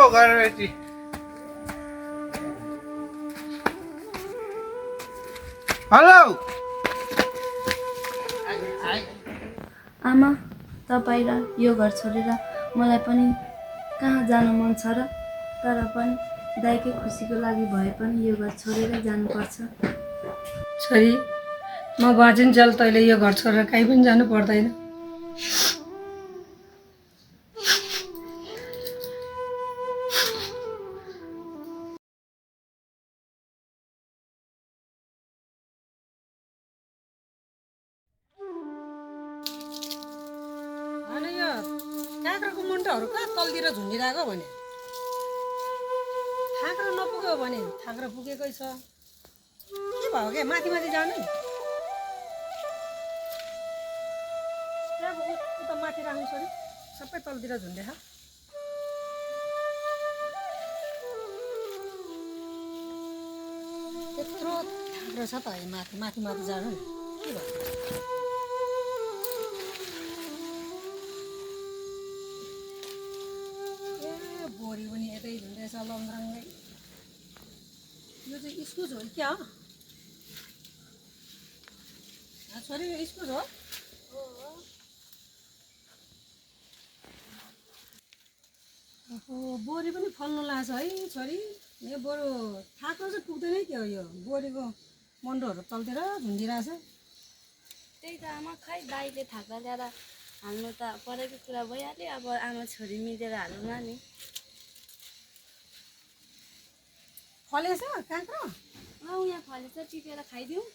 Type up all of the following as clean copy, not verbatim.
घरबेटी hello आमा तपाईँ र यो घर छोडेर मलाई पनि कहाँ जानु मन छ र तर पनि दाइकै खुसीको लागि भए पनि यो घर छोडेर जानुपर्छ। छोरी म बाँचिन्जेल तैँले यो घर छोडेर कहीँ पनि जानु पर्दैन। होइन यो काँक्राको मुन्टोहरू कहाँ तलतिर झुन्डिरहेको भने थाक्रो नपुग्यो भने थाक्रो पुगेकै छ के भयो क्या माथि माथि जानु उता माथि राख्नु छोरी सबै तलतिर झुन्डेछ। त्यत्रो थाक्रो छ त माथि माथि माथि जानु नि के भयो बोरी पनि यतै झुन्डेछ लङ्ग्राङ्गै। यो चाहिँ इस्कुस हो क्या हो छोरी यो इस्कुस हो? बोरी पनि फल्नु लाग्छ है छोरी यो बरु थाक्रो चाहिँ पुग्दैन क्या हो यो बोरीको मन्डोहरू तलतिर झुन्डिरहेछ। त्यही त आमा खै दाइले थाक्रा ल्याएर हाल्नु त परेको कुरा भइहाल्यो अब आमा छोरी मिलेर हालौँला नि। फलेछ काँक्रो? यहाँ फलेछ टिपेर खाइदिउँ।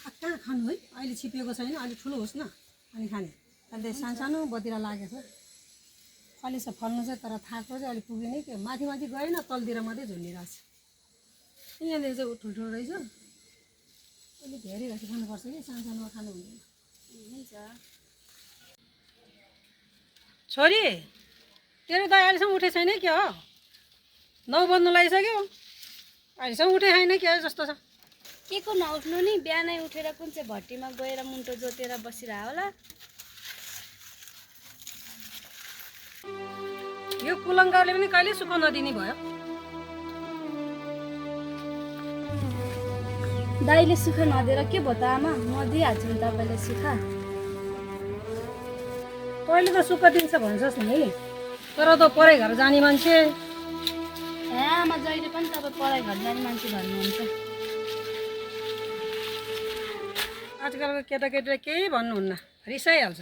कहाँ खानु है अहिले छिपेको छैन अहिले ठुलो होस् न अनि खाने अहिले सानो सानो बतिर लागेछ फलेछ फल्नु चाहिँ तर थाक्रो चाहिँ अलिक पुगेन के माथि माथि गएन तलतिर मात्रै झुन्डिरहेछ। यहाँनिर चाहिँ ठुल्ठुलो रहेछ अलिक धेरै भएपछि खानुपर्छ कि सानो सानोमा खानु हुँदैन। हुन्छ छोरी तेरो दाइ अहिलेसम्म उठे छैन के हो 9 बज्नु लागिसक्यो अहिलेसम्म उठे छैन के हो जस्तो छ। के को नउठ्नु नि बिहानै उठेर कुन चाहिँ भट्टीमा गएर मुन्टो जोतेर बसिरह होला। यो कुलङ्गारले पनि कहिले सुख नदिने भयो। दाइले सुख नदिएर के भयो त आमा म दिइहाल्छु नि तपाईँले सुख। तैँले त सुख दिन्छ भन्छस् नि तर त परै घर जाने मान्छे। ए आमा जहिले पनि तपाईँ पढाइ घर जाने मान्छे भन्नुहुन्छ। आजकलको केटाकेटीले केही भन्नुहुन्न रिसाइहाल्छ।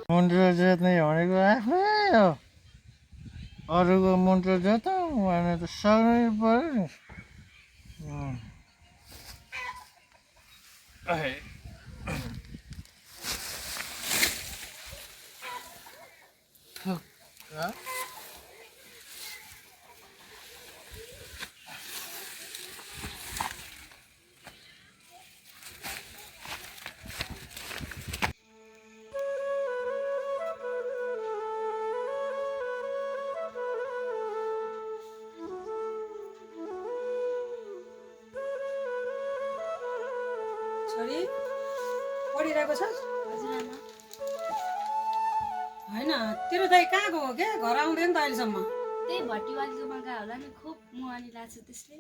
मुन्टो जोत्ने भनेको आफ्नै हो अरूको मुन्टो जोतौँ भने त सक्नै पऱ्यो नि। छोरी पढिरहेको छ? हजुर आमा। होइन तेरो दाइ कहाँ गयो क्या घर आउँदैन त अहिलेसम्म? त्यही भट्टीवालीकोमा गयो होला नि खुब मुहानी लाग्छ त्यसले।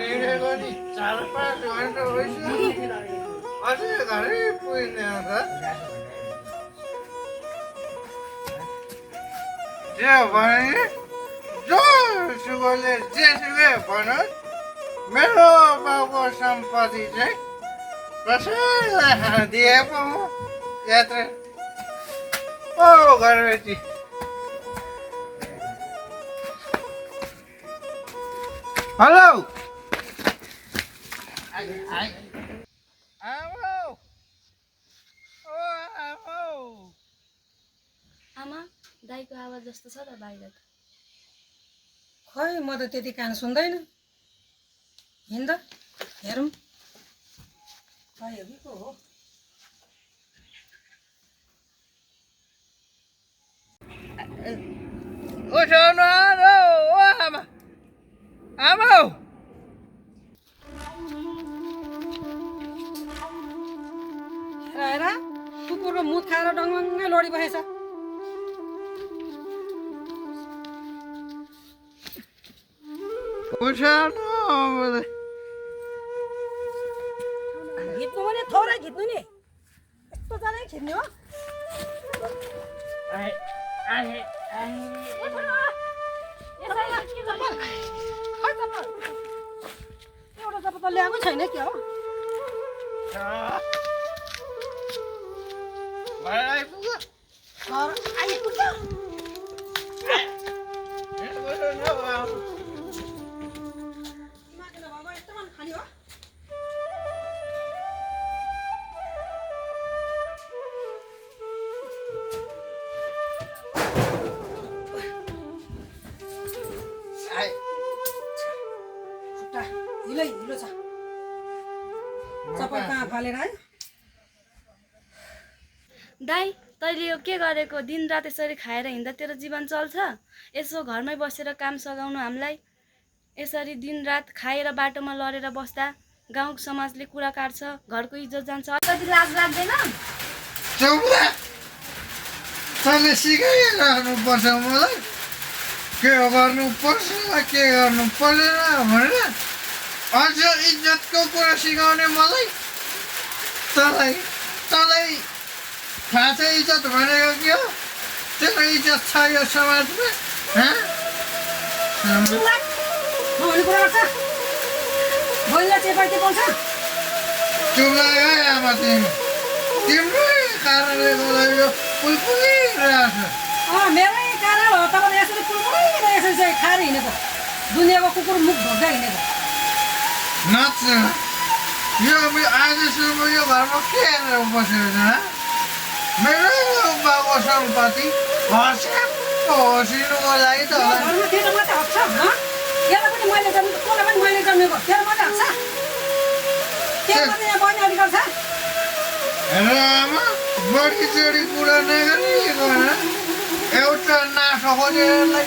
हिँडेको नि 4-5 घन्टा भइसक्यो अझै घरै पुग्दैन त। जे भने जोसुकैले जेसुकै भनोस् मेरो बाउको सम्पत्ति चाहिँ कसैलाई दिएको म यात्रा घरबेटी हेलो आमा दाइको आवाज जस्तो छ त बाहिर। खै म त त्यति कान सुन्दैन हिँड्दा हेरौँ। खै हो कि को हो उठाउनु ओ आमा आमा हौ हेर कुकुरको मुख खाएर डङडङ्गै लडिबसेछ उठाउनु मलाई घिच्नु भने थोरै घिच्नु नि यस्तो जानै खिच्ने हो एउटा जब त ल्याएकै छैन के हो आइपुग्छ हिलो हिलो छ चप्पल कहाँ फालेर आयो दाइ तैँले यो के गरेको दिनरात यसरी खाएर हिँड्दा तेरो जीवन चल्छ यसो घरमै बसेर काम सघाउनु हामीलाई यसरी दिनरात खाएर बाटोमा लडेर बस्दा गाउँ समाजले कुरा काट्छ घरको इज्जत जान्छ अलिकति लाज लाग्दैन चौला तैँले सिकाइराख्नुपर्छ मलाई के गर्नुपर्छ के गर्नु पर्दैन भनेर अझ इज्जतको कुरा सिकाउने मलाई तँलाई तँलाई थाहा छ इज्जत भनेको के हो तेरो इज्जत छ यो समाजमा भन्ने कुरा गर्छ बोल्दा चेपाइते पाउँछ चुप लाग्यो है आमा तिमी तिम्रै कारणले गर्दा यो पुलपुलिरहेको छ मेरै कारण हो तपाईँले यसरी पुलपुलै यसरी चाहिँ खाएर हिँडेको दुनियाँको कुकुर मुख भोग्दै हिँडेको नाच्छ यो आजसम्म यो घरमा के हेरेर बसेको छ मेरो बाबु सम्पत्ति हँसिनुको लागि त घरमा तेरो मात्रै हक छ यसलाई पनि मैले जन्मेको तँलाई पनि मैले जन्मेको तेरो मात्रै हक छ तेरो मात्रै यहाँ बढ्ने अधिकार छ हेर आमा बढी चढी कुरा नगरिएको एउटा नाफा खोजेरलाई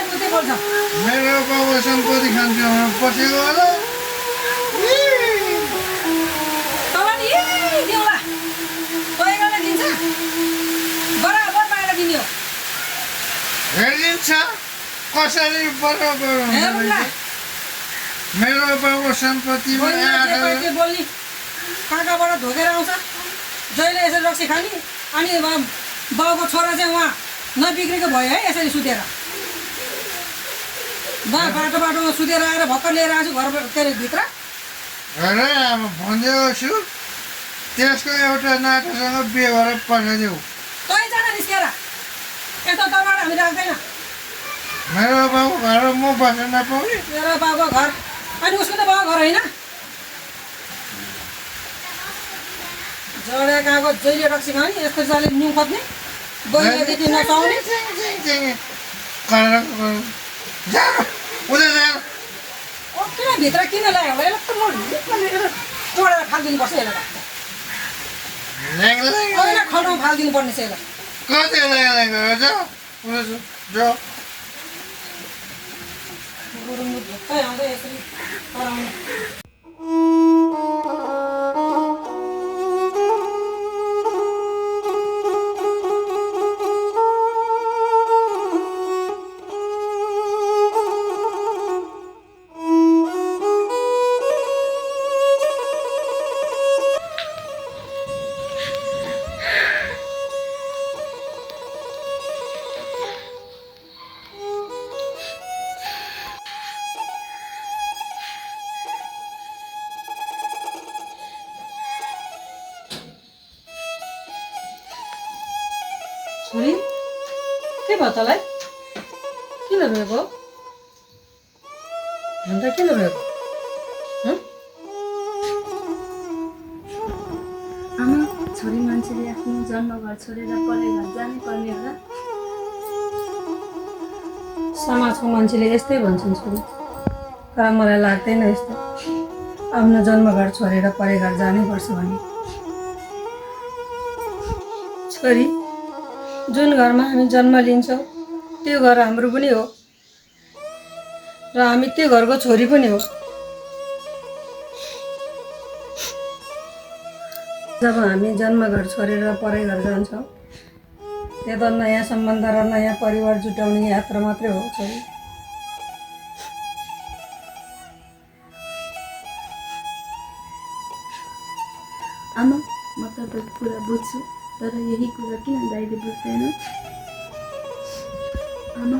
मेरो बाबु सम्पत्ति खान्छ बसेको होला हेरिदिन्छ कसरी बराबर मेरो बाबु सम्पत्तिमा बोल्ने कहाँबाट धोकेर आउँछ जहिले यसरी रक्सी खाने अनि बाउको छोरा चाहिँ उहाँ नबिग्रेको भयो है यसरी सुतेर बाटो बाटोमा सुतेर आएर भर्खर लिएर आएको छु घर के अरे भित्र हेर अब भनिदिएको छु त्यसको एउटा नाटोसँग बिहे गरेर पठाइदेऊ तैँजना निस्केर यस्तो दरबार हामी राख्दैन मेरो बाबु घर म बस्न नपाउने मेरो बाबुको घर अनि उसको त बाबु घर होइन जडा गएको जहिले रक्सी खाने यस्तो जहिले नुन खोज्ने बहिनीदेखि नचाउने किन भित्र किन ल्यायो होला यसलाई त म जोडेर फालिदिनुपर्छ यसलाई खल्टामा फालिदिनु पर्ने छ यसलाई कति गुरुङ ढुक्कै आउँदै यसरी कराउनु छोरी के भयो तँलाई किन रोएको अन्त किन रोएको आमा छोरी मान्छेले आफ्नो जन्मघर छोडेर पढाइ घर जानै पर्ने होला समाजको मान्छेले यस्तै भन्छन् छोरी, तर मलाई लाग्दैन यस्तो आफ्नो जन्मघर छोडेर परे घर जानैपर्छ भन्ने। छोरी, जुन घरमा हामी जन्म लिन्छौँ त्यो घर हाम्रो पनि हो र हामी त्यो घरको छोरी पनि हो। जब हामी जन्मघर छोडेर परै घर जान्छौँ त्यो त नयाँ सम्बन्ध र नयाँ परिवार जुटाउने यात्रा मात्रै हो छोरी। आमा, म तपाईँको कुरा बुझ्छु, तर यही कुरा किन दाइले बुझ्दैन? आमा,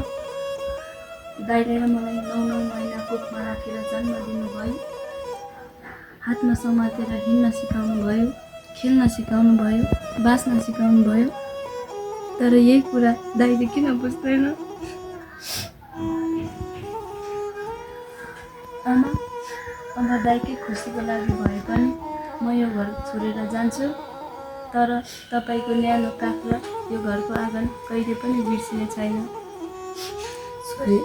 दाइले र मलाई 9 महिना कोखमा राखेर जन्म दिनुभयो, हातमा समातेर हिँड्न सिकाउनु भयो, खेल्न सिकाउनु भयो, बाँच्न सिकाउनु भयो, तर यही कुरा दाइले किन बुझ्दैन? आमा, अब दाइकै खुसीको लागि भए पनि म यो घर छोडेर जान्छु, तर तपाईँको न्यानो काख र यो घरको आँगन कहिले पनि बिर्सिने छैन। छोरी,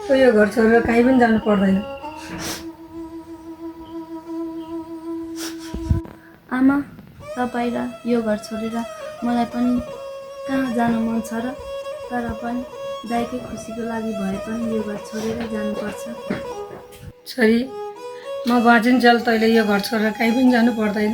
तँ यो घर छोडेर कहीँ पनि जानु पर्दैन। आमा, तपाईँ र यो घर छोडेर मलाई पनि कहाँ जानु मन छ र? तर पनि दाइकै खुसीको लागि भए पनि यो घर छोडेर जानुपर्छ। छोरी, म बाँचिन्जेल तैँले यो घर छोडेर कहीँ पनि जानु पर्दैन।